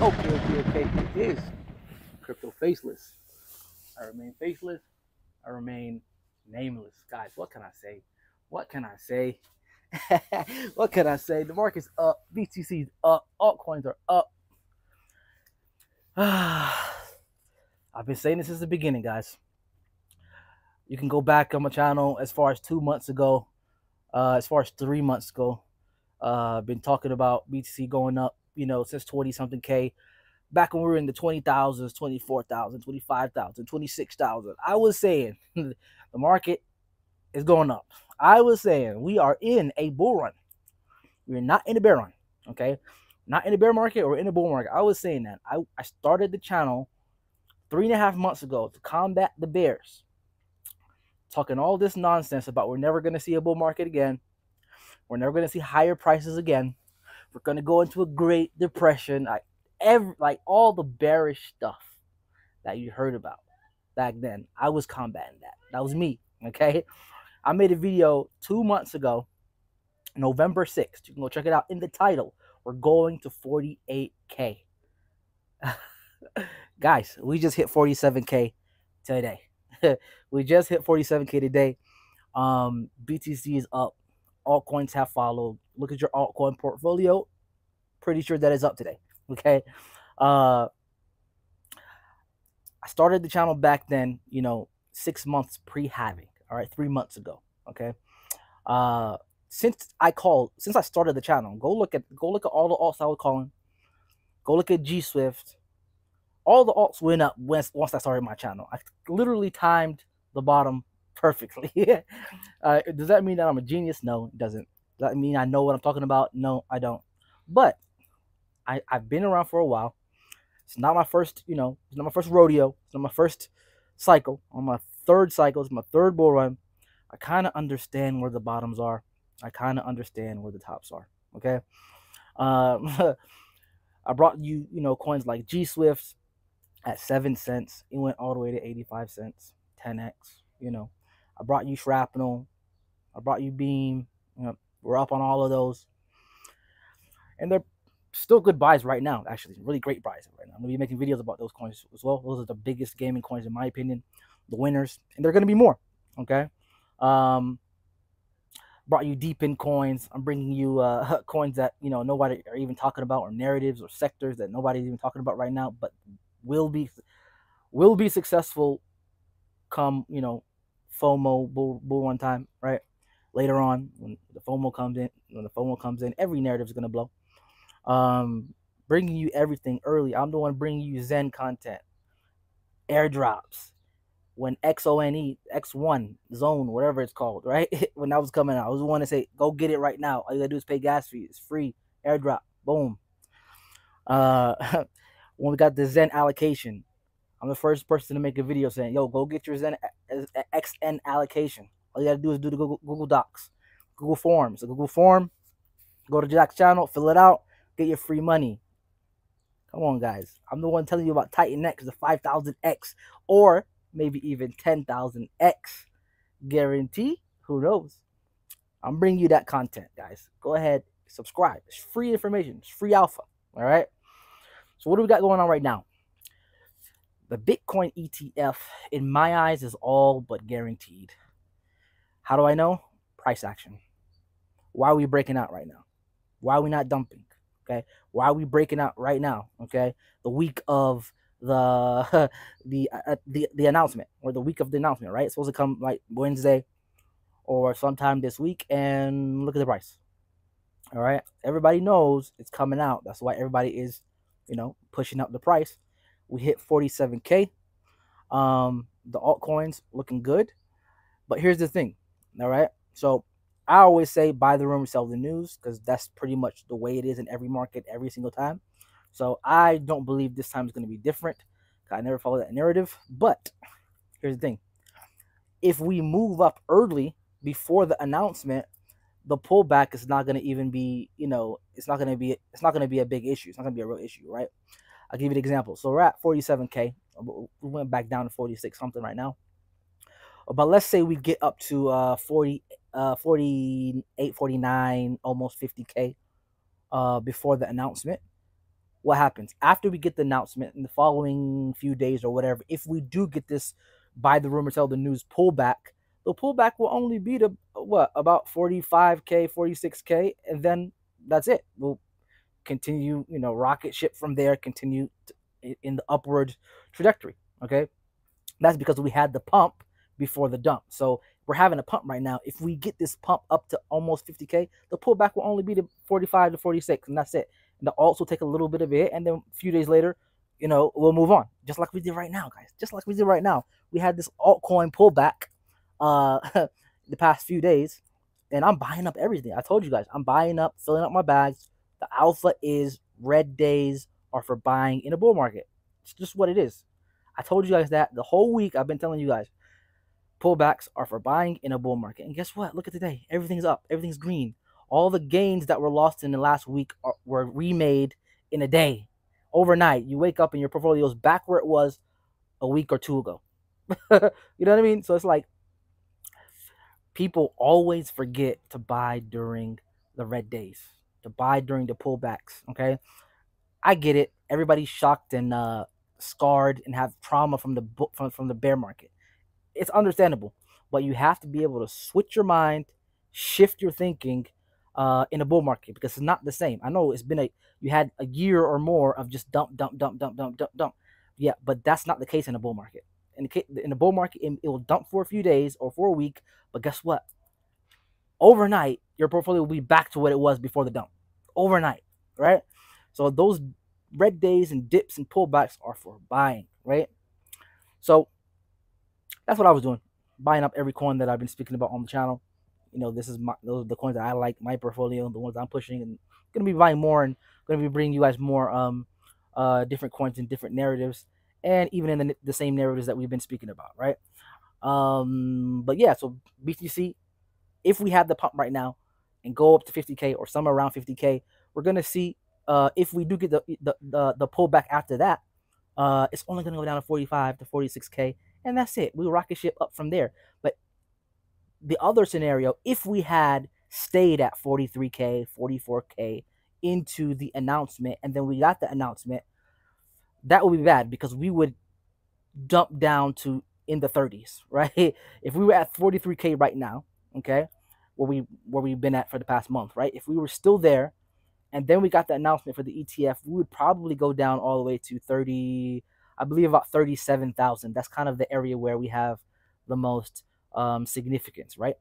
Okay. It is crypto faceless. I remain faceless. I remain nameless. Guys, what can I say? What can I say? What can I say? The market's up. BTC's up. Altcoins are up. I've been saying this since the beginning, guys. You can go back on my channel as far as 2 months ago, as far as 3 months ago. I've been talking about BTC going up, since 20 something K. Back when we were in the 20,000s, 24,000, 25,000, 26,000, I was saying the market is going up. I was saying we are in a bull run. We're not in a bear run, okay? Not in a bear market or in a bull market. I was saying that. I started the channel 3.5 months ago to combat the bears, talking all this nonsense about we're never going to see a bull market again. We're never going to see higher prices again. We're going to go into a Great Depression. Like all the bearish stuff that you heard about back then, I was combating that. That was me, okay? I made a video 2 months ago, November 6th. You can go check it out in the title. We're going to 48K. Guys, we just hit 47K today. We just hit 47K today. BTC is up. Altcoins have followed. Look at your altcoin portfolio. Pretty sure that is up today. Okay. I started the channel back then, 6 months pre-halving. All right, 3 months ago. Okay. Since I started the channel, go look at all the alts I was calling. Go look at G Swift. All the alts went up once I started my channel. I literally timed the bottom perfectly. Does that mean that I'm a genius? No, it doesn't. Does that mean I know what I'm talking about? No, I don't. But I've been around for a while. It's not my first, it's not my first rodeo. It's not my first cycle. On my third cycle, it's my third bull run. I kind of understand where the bottoms are. I kind of understand where the tops are. Okay. I brought you, coins like G Swift at 7 cents. It went all the way to 85 cents, 10x. I brought you Shrapnel. I brought you Beam. We're up on all of those. And they're still good buys right now, actually. Really great buys right now. I'm going to be making videos about those coins as well. Those are the biggest gaming coins, in my opinion, the winners. And they're going to be more, okay? Brought you deep in coins. I'm bringing you coins that, nobody are even talking about, or narratives or sectors that nobody's even talking about right now, but will be successful come, FOMO, bull run time, right? Later on, when the FOMO comes in, every narrative is going to blow. Bringing you everything early. I'm the one bringing you Zen content, airdrops. When X1 zone, whatever it's called, right? When that was coming out, I was the one to say, go get it right now. All you gotta do is pay gas fee. It's free. Airdrop. Boom. When we got the Zen allocation, I'm the first person to make a video saying, yo, go get your Zen XN allocation. All you gotta do is do the Google Docs, Google Forms. A Google Form, go to Jack's channel, fill it out, get your free money. Come on, guys. I'm the one telling you about Titan X, the 5,000X, or maybe even 10,000X guarantee. Who knows? I'm bringing you that content, guys. Go ahead, subscribe. It's free information. It's free alpha. All right. So what do we got going on right now? The Bitcoin ETF, in my eyes, is all but guaranteed. How do I know? Price action. Why are we breaking out right now? Why are we not dumping? Okay. Why are we breaking out right now? Okay. The week of the announcement, or the week of the announcement, right? It's supposed to come like Wednesday or sometime this week, and look at the price. All right. Everybody knows it's coming out. That's why everybody is, pushing up the price. We hit 47K. The altcoins looking good. But here's the thing. All right. So I always say buy the rumor, sell the news, because that's pretty much the way it is in every market every single time. So I don't believe this time is going to be different. I never follow that narrative. But here's the thing. If we move up early before the announcement, the pullback is not going to even be, it's not going to be a big issue. It's not going to be a real issue, right? I'll give you an example. So we're at 47K. We went back down to 46 something right now. But let's say we get up to 48, 49, almost 50K before the announcement. what happens after we get the announcement in the following few days or whatever? If we do get this by the rumor, tell the news pullback, the pullback will only be to what, about 45K, 46K, and then that's it. We'll continue, rocket ship from there, continue in the upward trajectory. Okay, that's because we had the pump before the dump. So we're having a pump right now. If we get this pump up to almost 50K, the pullback will only be to 45 to 46, and that's it. And the alts will take a little bit of it, and then a few days later, we'll move on, just like we did right now, guys. Just like we did right now. We had this altcoin pullback the past few days, and I'm buying up everything. I told you guys, I'm buying up, filling up my bags. The alpha is red days are for buying in a bull market. It's just what it is. I told you guys that the whole week. I've been telling you guys, pullbacks are for buying in a bull market. And guess what? Look at today. Everything's up. Everything's green. All the gains that were lost in the last week were remade in a day. Overnight, you wake up and your portfolio is back where it was a week or two ago. You know what I mean? So it's like people always forget to buy during the red days, to buy during the pullbacks. Okay, I get it. Everybody's shocked and scarred and have trauma from the bear market. It's understandable, but you have to be able to switch your mind, shift your thinking in a bull market, because it's not the same. I know you had a year or more of just dump, dump, dump, dump, dump, dump, dump. Yeah, but that's not the case in a bull market. In the bull market, it will dump for a few days or for a week, but guess what? Overnight, your portfolio will be back to what it was before the dump. Overnight, right? So those red days and dips and pullbacks are for buying, right? So that's what I was doing, buying up every coin that I've been speaking about on the channel. Those are the coins that I like, my portfolio, the ones I'm pushing, and gonna be buying more and gonna be bringing you guys more different coins and different narratives, and even in the same narratives that we've been speaking about, right? But yeah, so BTC, if we have the pump right now and go up to 50K or somewhere around 50K, we're gonna see if we do get the pullback after that, it's only gonna go down to 45 to 46K, and that's it. We rocket ship up from there. But the other scenario, if we had stayed at 43K, 44K into the announcement, and then we got the announcement, that would be bad because we would dump down to in the 30s, right? If we were at 43K right now, okay, where we've been at for the past month, right? If we were still there, and then we got the announcement for the ETF, we would probably go down all the way to 30, I believe about 37,000. That's kind of the area where we have the most significance, right?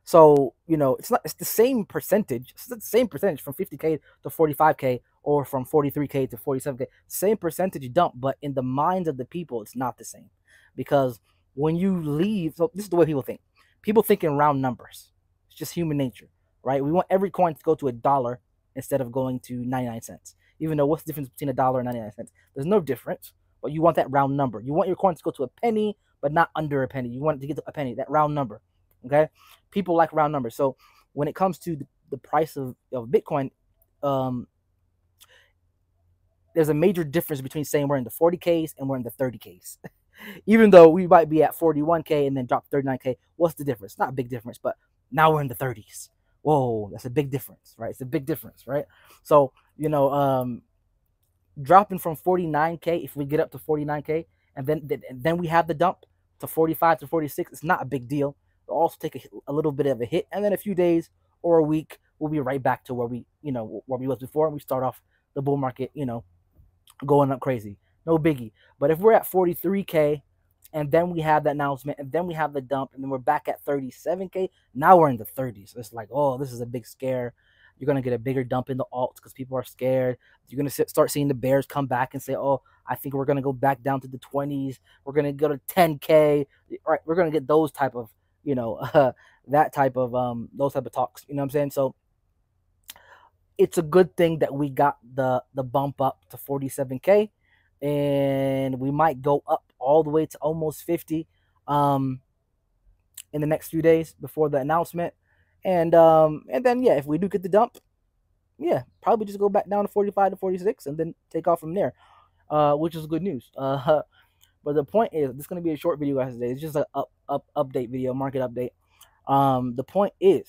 So it's the same percentage. It's the same percentage from 50K to 45K or from 43K to 47K. Same percentage dump, but in the minds of the people, it's not the same, because when you leave, so this is the way people think. People think in round numbers. It's just human nature, right? We want every coin to go to $1 instead of going to 99 cents. Even though what's the difference between $1 and 99 cents? There's no difference, but you want that round number. You want your coins to go to a penny, but not under a penny. You want it to get to a penny, that round number. Okay, people like round numbers. So when it comes to the price of Bitcoin, there's a major difference between saying we're in the 40Ks and we're in the 30Ks. Even though we might be at 41K and then drop 39K, what's the difference? Not a big difference, but now we're in the 30s. Whoa, that's a big difference, right? It's a big difference, right? So dropping from 49K, if we get up to 49K, and then we have the dump to 45 to 46, it's not a big deal. We'll also take a little bit of a hit, and then a few days or a week, we'll be right back to where we was before, and we start off the bull market, going up crazy. No biggie. But if we're at 43K, and then we have that announcement, and then we have the dump, and then we're back at 37K, now we're in the 30s. It's like, oh, this is a big scare. You're going to get a bigger dump in the alts because people are scared. You're going to start seeing the bears come back and say, oh, I think we're going to go back down to the 20s. We're going to go to 10K. Right? We're going to get those type of, that type of, those type of talks. You know what I'm saying? So it's a good thing that we got the bump up to 47K, and we might go up all the way to almost 50 in the next few days before the announcement. And then, yeah, if we do get the dump, yeah, probably just go back down to 45 to 46 and then take off from there, which is good news. But the point is, this is going to be a short video, guys, today. It's just an update video, market update. The point is,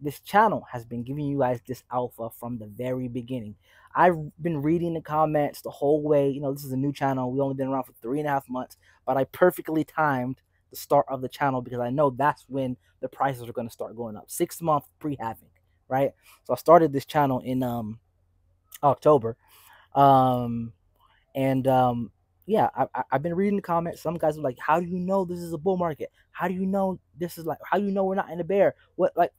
this channel has been giving you guys this alpha from the very beginning. I've been reading the comments the whole way. This is a new channel. We only been around for 3.5 months, but I perfectly timed the start of the channel because I know that's when the prices are going to start going up. 6 month pre-halving, right? So I started this channel in October, um, and yeah, I've been reading the comments. Some guys are like, "How do you know this is a bull market? How do you know this is like? How do you know we're not in a bear? What like?"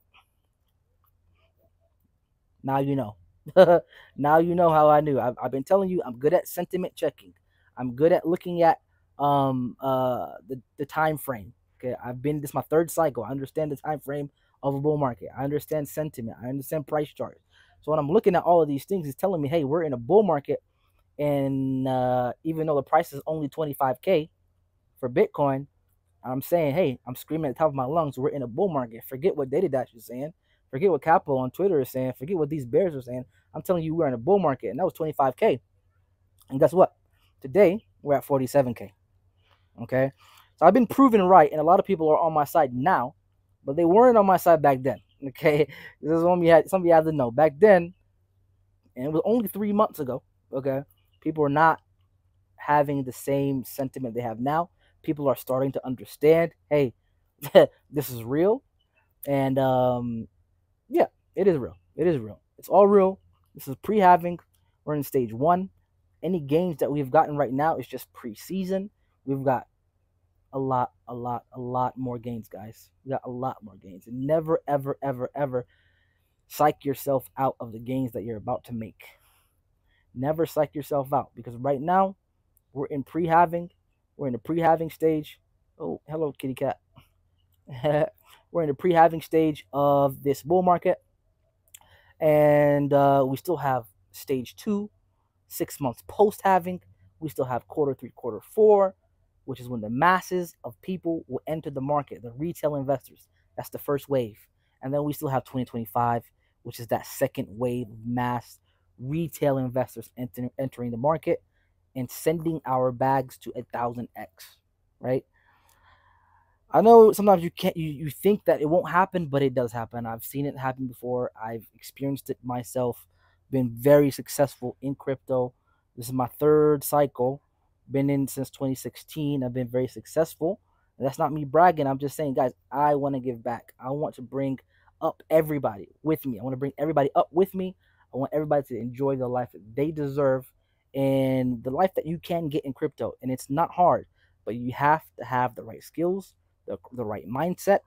Now you know. Now you know how I knew. I've been telling you I'm good at sentiment checking. I'm good at looking at the time frame. Okay, I've been this is my third cycle. I understand the time frame of a bull market. I understand sentiment. I understand price charts. So when I'm looking at all of these things, it's telling me, hey, we're in a bull market, and even though the price is only 25K for Bitcoin, I'm saying, hey, I'm screaming at the top of my lungs, we're in a bull market. Forget what Data Dash is saying. Forget what Capital on Twitter is saying. Forget what these bears are saying. I'm telling you, we're in a bull market. And that was 25K. And guess what? Today, we're at 47K. Okay. So I've been proven right. And a lot of people are on my side now, but they weren't on my side back then. Okay. This is something you had to know. Back then, and it was only 3 months ago. Okay. People are not having the same sentiment they have now. People are starting to understand, hey, this is real. And yeah, it is real. It is real. It's all real. This is pre-halving. We're in stage one. Any gains that we've gotten right now is just pre-season. We've got a lot more gains, guys. We got a lot more gains. And never, ever, ever, ever psych yourself out of the gains that you're about to make. Never psych yourself out because right now we're in pre-halving. We're in the pre-halving stage. Oh, hello, kitty cat. We're in the pre-halving stage of this bull market, and we still have stage two, 6 months post-halving. We still have quarter three, quarter four, which is when the masses of people will enter the market, the retail investors. That's the first wave. And then we still have 2025, which is that second wave of mass retail investors entering the market and sending our bags to 1,000x, right? I know sometimes you can't you think that it won't happen, but it does happen. I've seen it happen before. I've experienced it myself. Been very successful in crypto. This is my third cycle. Been in since 2016. I've been very successful. And that's not me bragging. I'm just saying, guys, I want to give back. I want to bring up everybody with me. I want to bring everybody up with me. I want everybody to enjoy the life that they deserve and the life that you can get in crypto. And it's not hard, but you have to have the right skills, the right mindset,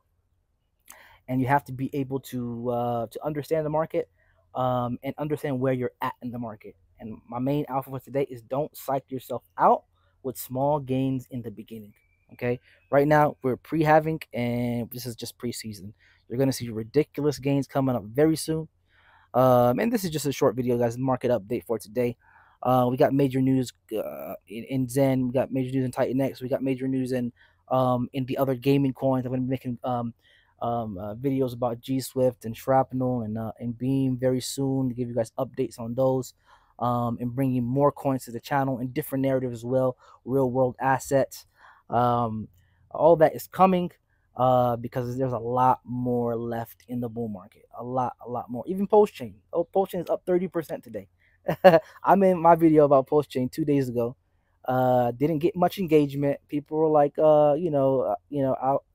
and you have to be able to understand the market, and understand where you're at in the market. And my main alpha for today is don't psych yourself out with small gains in the beginning. Okay, right now we're pre-having, and this is just preseason. You're gonna see ridiculous gains coming up very soon. And this is just a short video, guys. Market update for today. We got major news in Zen. We got major news in Titan X. We got major news in the other gaming coins. I'm going to be making videos about G Swift and Shrapnel and Beam very soon to give you guys updates on those, and bringing more coins to the channel and different narratives as well, real world assets. All that is coming because there's a lot more left in the bull market. A lot more. Even post chain. Oh, post chain is up 30% today. I made my video about post chain 2 days ago. Didn't get much engagement. People were like, I'm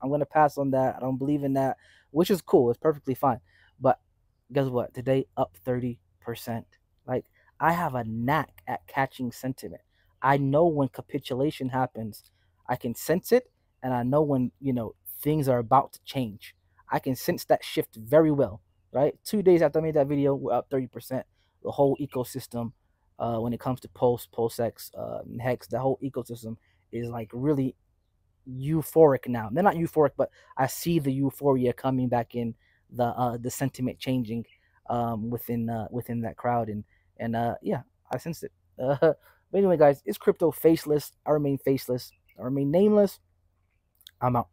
gonna pass on that. I don't believe in that, which is cool. It's perfectly fine. But guess what? Today up 30%. Like, I have a knack at catching sentiment. I know when capitulation happens. I can sense it, and I know when things are about to change. I can sense that shift very well. Right? 2 days after I made that video, we're up 30%. The whole ecosystem, when it comes to PostX, Hex, the whole ecosystem is like really euphoric now. They're not euphoric, but I see the euphoria coming back in, the sentiment changing within that crowd, and yeah, I sense it. But anyway, guys, it's crypto faceless. I remain faceless. I remain nameless. I'm out.